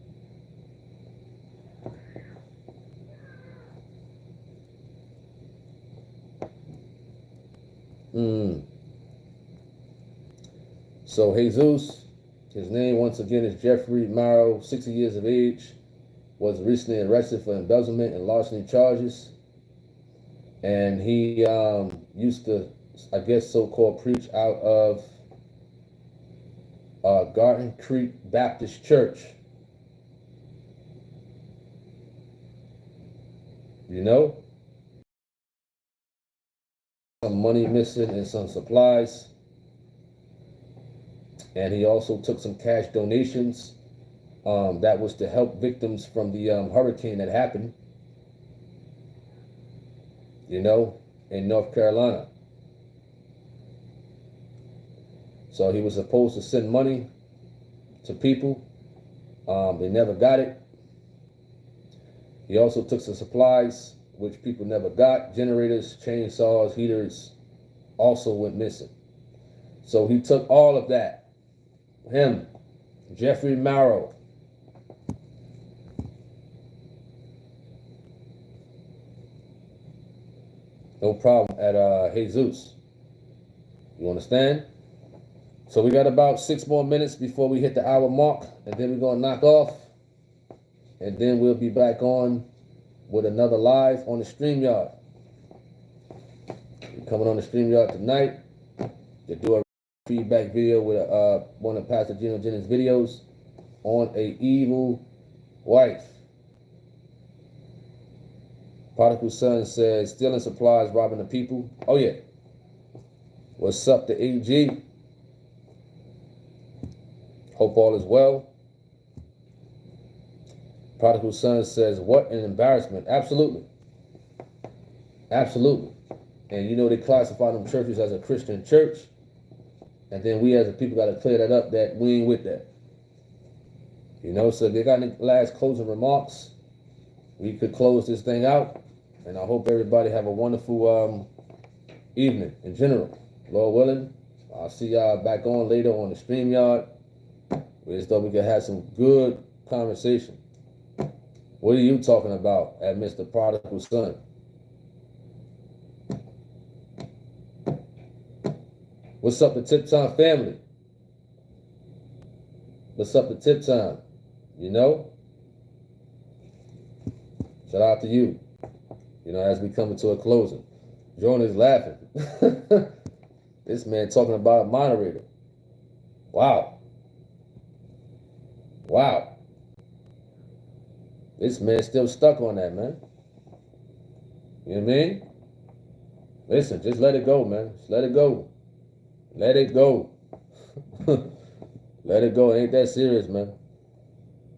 So Jesus, his name once again is Jeffrey Merrow, 60 years of age, was recently arrested for embezzlement and larceny charges. And he used to, I guess, so-called preach out of Garden Creek Baptist Church. You know? Some money missing and some supplies. And he also took some cash donations that was to help victims from the hurricane that happened, you know, in North Carolina. So he was supposed to send money to people. They never got it. He also took some supplies, which people never got. Generators, chainsaws, heaters also went missing. So he took all of that. Him, Jeffrey Merrow. No problem at Jesus. You understand? So we got about 6 more minutes before we hit the hour mark, and then we're going to knock off. And then we'll be back on with another live on the StreamYard. We're coming on the StreamYard tonight to do a feedback video with one of Pastor Gino Jennings' videos on a evil wife. Prodigal son says, stealing supplies, robbing the people. Oh, yeah. What's up to AG? Hope all is well. Prodigal son says, what an embarrassment. Absolutely. Absolutely. And you know, they classify them churches as a Christian church. And then we as a people got to clear that up, that we ain't with that. You know, so if they got any last closing remarks, we could close this thing out. And I hope everybody have a wonderful evening in general. Lord willing, I'll see y'all back on later on the StreamYard. We just thought we could have some good conversation. What are you talking about at Mr. Prodigal Son? What's up to Tip Time family? What's up to Tip Time? You know? Shout out to you. You know, as we come into a closing. Jordan is laughing. This man talking about a moderator. Wow. Wow. This man's still stuck on that, man. You know what I mean? Listen, just let it go, man. Just let it go. Let it go. Let it go. It ain't that serious, man.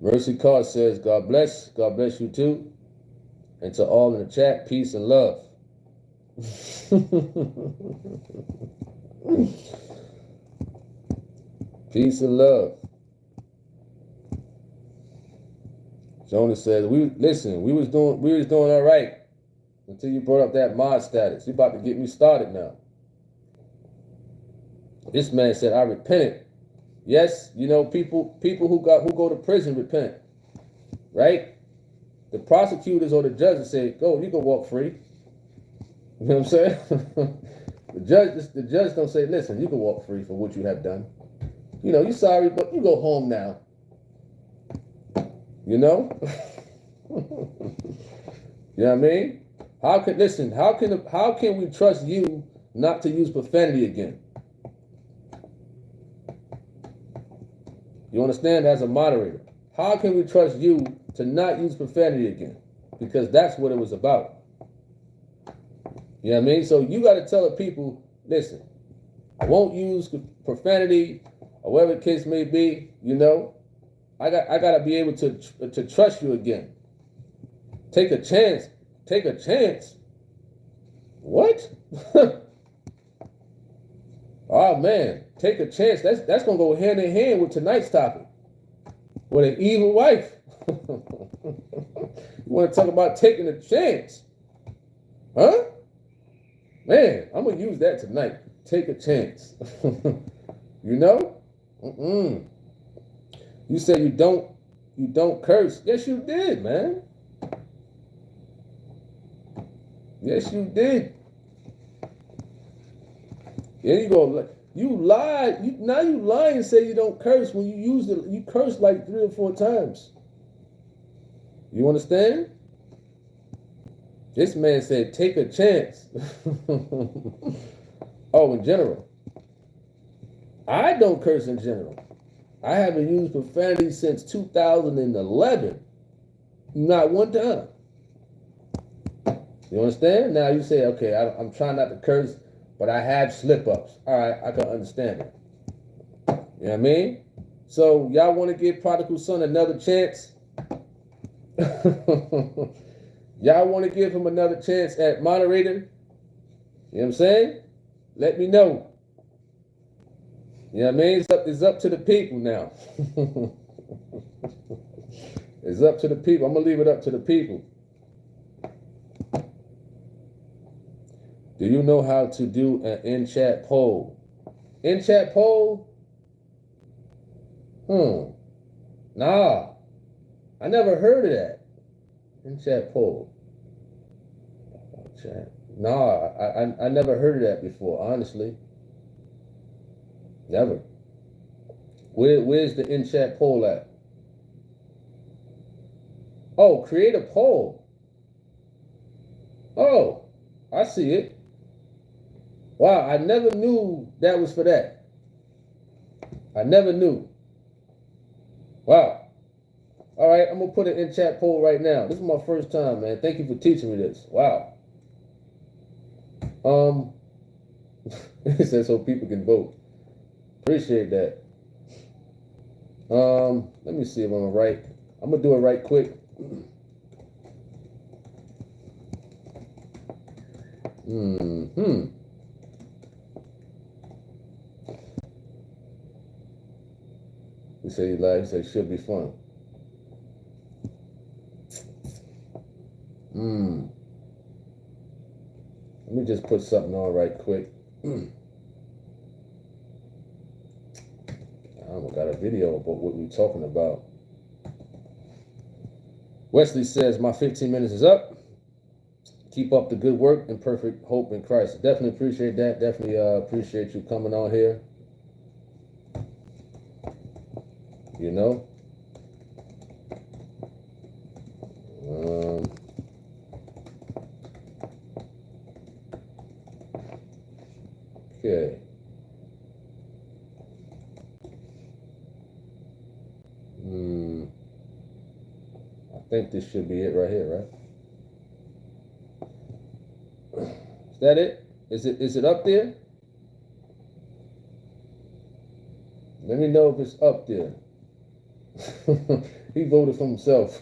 Mercy Card says, God bless. God bless you too. And to all in the chat, peace and love. Peace and love. Jonas says, we was doing all right until you brought up that mod status. You about to get me started now. This man said, I repented. Yes, you know, people who go to prison repent. Right? The prosecutors or the judges say, go, you can walk free. You know what I'm saying? The judge don't say, listen, you can walk free for what you have done. You know, you're sorry, but you go home now. You know? You know what I mean? How can we trust you not to use profanity again? You understand? As a moderator, how can we trust you to not use profanity again? Because that's what it was about. You know what I mean? So you got to tell the people, listen, I won't use profanity or whatever the case may be. You know, I got to be able to trust you again. Take a chance. Take a chance. What? Oh man, take a chance. That's gonna go hand in hand with tonight's topic. With an evil wife. You want to talk about taking a chance? Huh? Man, I'm gonna use that tonight. Take a chance. You know? You said you don't curse. Yes, you did, man. Yes, you did. There you go. You lied. Now you lie and say you don't curse when you used it. You cursed like 3 or 4 times. You understand? This man said, take a chance. Oh, in general. I don't curse in general. I haven't used profanity since 2011. Not one time. You understand? Now you say, okay, I'm trying not to curse, but I have slip-ups. All right, I can understand it. You know what I mean? So y'all want to give Prodigal Son another chance? Y'all want to give him another chance at moderator? You know what I'm saying? Let me know. You know what I mean? It's up to the people now. It's up to the people. I'm going to leave it up to the people. Do you know how to do an in-chat poll? In-chat poll? Nah. I never heard of that. In-chat poll. Chat. Nah, I never heard of that before, honestly. Never. Where's the in-chat poll at? Oh, create a poll. Oh, I see it. Wow, I never knew that was for that. I never knew. Wow. All right, I'm gonna put it in chat poll right now. This is my first time, man. Thank you for teaching me this. Wow. It says so people can vote. Appreciate that. Let me see if I'm right. I'm gonna do it right quick. He said he lied. He said it should be fun. Let me just put something on right quick. I almost got a video about what we're talking about. Wesley says, my 15 minutes is up. Keep up the good work and perfect hope in Christ. Definitely appreciate that. Definitely appreciate you coming on here. You know. Okay. I think this should be it right here, right? Is that it? Is it up there? Let me know if it's up there. He voted for himself.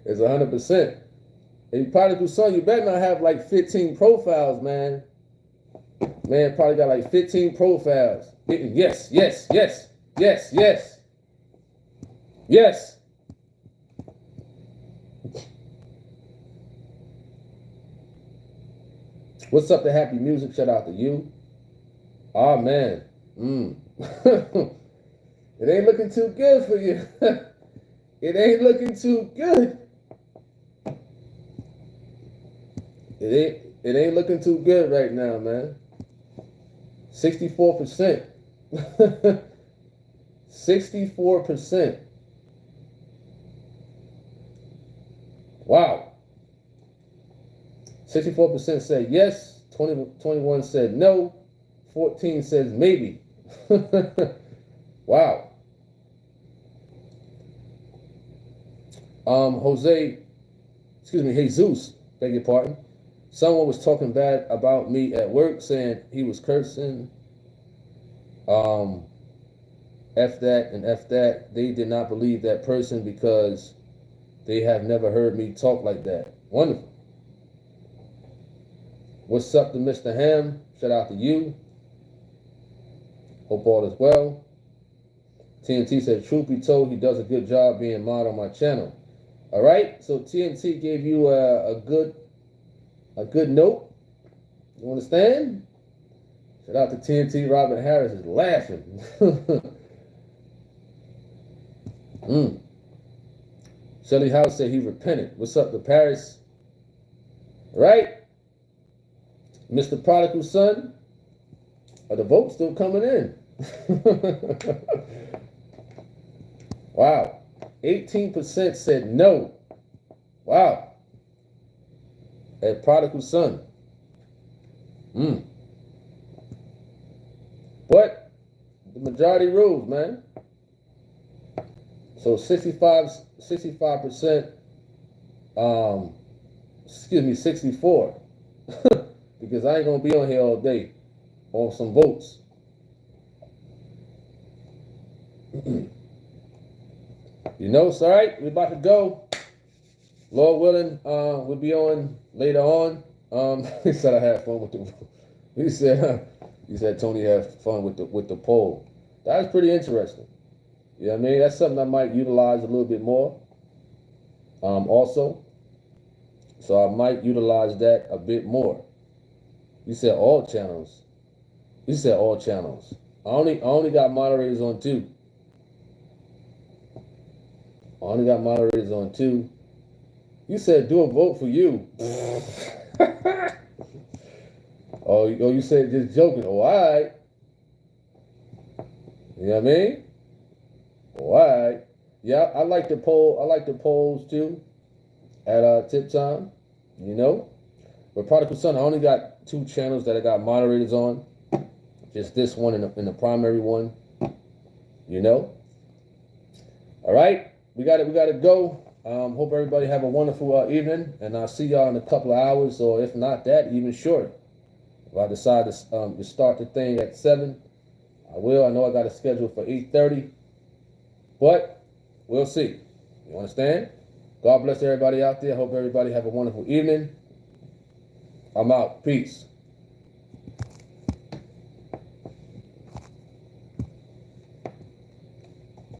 It's 100%. Hey, Prodigal Son, you better not have like 15 profiles, man. Man, probably got like 15 profiles. Yes, yes, yes, yes, yes. Yes. What's up to Happy Music? Shout out to you. Oh, man. It ain't looking too good for you. It ain't looking too good. It ain't looking too good right now, man. 64%. 64%. Wow. 64% said yes. 21 said no. 14 says maybe. Wow. Jesus, beg your pardon. Someone was talking bad about me at work, saying he was cursing. F that and F that. They did not believe that person because they have never heard me talk like that. Wonderful. What's up to Mr. Ham? Shout out to you. Hope all is well. TNT said, truth be told, he does a good job being mod on my channel. All right, so TNT gave you a good note. You understand? Shout out to TNT. Robin Harris is laughing. Shelly House said he repented. What's up to Paris? Right? Mr. Prodigal Son? Are the votes still coming in? Wow. 18% said no. Wow. At Prodigal Son. But the majority rules, man. So 65%, 64. Because I ain't gonna be on here all day on some votes. You know, it's all right. We're about to go. Lord willing, we'll be on later on. He said I had fun with the. He said Tony had fun with the poll. That was pretty interesting. You know what I mean? That's something I might utilize a little bit more. Also, so I might utilize that a bit more. You said all channels. You said all channels. I only got moderators on 2. I only got moderators on 2. You said do a vote for you. Oh, you said just joking. Oh, all right. You know what I mean? Oh, all right. Yeah, I like the poll. I like the polls too. At tip time, you know. But Prodigal Son, I only got 2 channels that I got moderators on. Just this one and the primary one. You know. All right. we got to go. Hope everybody have a wonderful evening, and I'll see y'all in a couple of hours, or if not that, even shorter. If I decide to start the thing at 7, I will. I know I got a schedule for 8:30, but we'll see. You understand? God bless everybody out there. Hope everybody have a wonderful evening. I'm out. Peace.